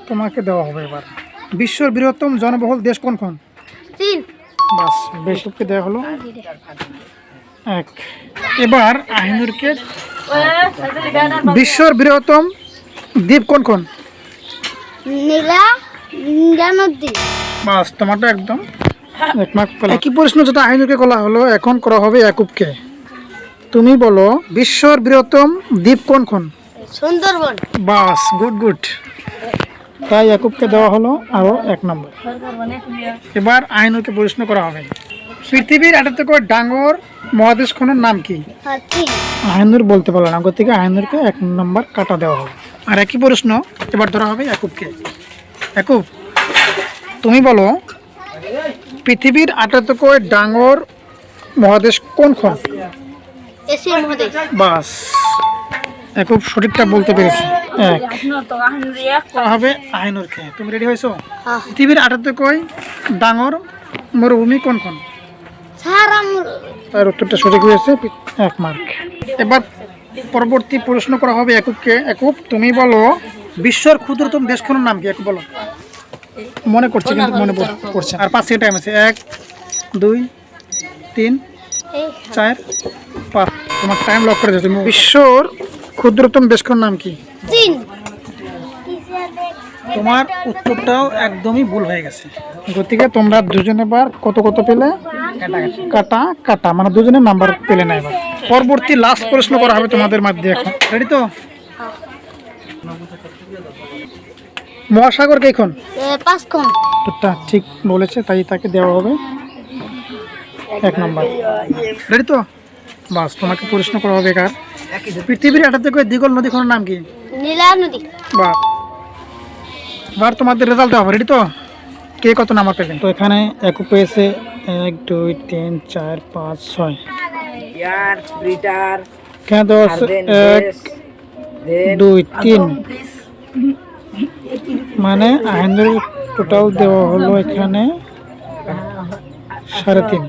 তোমাকে দেওয়া হবে এবার। বিশ্বের বৃহত্তম জনবহুল দেশ কোনখন? চীন। বাস, বেশকে দেওয়া হলো 1। এবার আহিনুরকে বিশ্বের বৃহত্তম দ্বীপ কোনখন? নীলা নদী। বাস, তোমারটা একদম 1 মার্ক পেলাম। একই প্রশ্ন যেটা আহিনুরকে করা হলো এখন করা হবে ইয়াকুবকে। তুমি বলো বিশ্বের বৃহত্তম দ্বীপ কোনখন? সুন্দরবন। বাস, গুড। তাই ইয়াকুবকে দেওয়া হলো আরো 1 নম্বর। এবার আহিনুরকে প্রশ্ন করা হবে পৃথিবীর আটাত্তর ডাঙর মহাদেশ খনের নাম কি? চীন। আহিনুর বলতে পারলো না, থেকে আহিনুরকে 1 নম্বর কাটা দেওয়া হবে। আর একই প্রশ্ন এবার ধরা হবে ইয়াকুবকে। ইয়াকুব, তুমি বলো পৃথিবীর আটাত্তর ডাঙর মহাদেশ কোনখন? এশিয়া মহাদেশ। বাস, ইয়াকুব সঠিকটা বলতে পেরেছে। 1 করা হবে আহিনুরকে। তুমি রেডি হয়েছো? পৃথিবীর আটাত্তর ডাঙর মরুভূমি কোনখন? তার উত্তরটা সঠিক হয়েছে, 1 মার্ক। এবার পরবর্তী প্রশ্ন করা হবে ইয়াকুবকে। ইয়াকুব, তুমি বলো বিশ্বের ক্ষুদ্রতম দেশখনের নাম কি? ইয়াকুব বলো। মনে করছি কিন্তু মনে পড়ছে। আর 5 সেকেন্ড টাইম আছে। 1 2 3 4 5। তোমার টাইম লক করে দিয়েছে। বিশ্বের ক্ষুদ্রতম দেশখনের নাম কি? চীন। তোমার উত্তরটাও একদমই ভুল হয়ে গেছে। গতিকে তোমরা দুজনে এবার কত পেলে? কাটা, মানে দুজনের নাম্বার পেলে না। এবার পরবর্তী লাস্ট প্রশ্ন করা হবে তোমাদের মধ্যে। এখন রেডি তো? মহাসাগর কেখন? পাঁচখন। উত্তরটা ঠিক বলেছে, তাই তাকে দেওয়া হবে 1 নম্বর। রেডি তো? বাস, তোমাকে প্রশ্ন করা হবে কার পৃথিবীর আটাত্তর দিগল নদীখনের নাম কি? নীলা নদী। বাহ, এবার তোমাদের রেজাল্ট হবে। রেডি তো? কে কত নাম্বার পেলেন? তো এখানে ইয়াকুব পেয়েছে 1 2 3 4 5 6। এখানে দেওয়া আছে 1 2 3, মানে আহিনুর টোটাল দেওয়া হলো এখানে 3.5।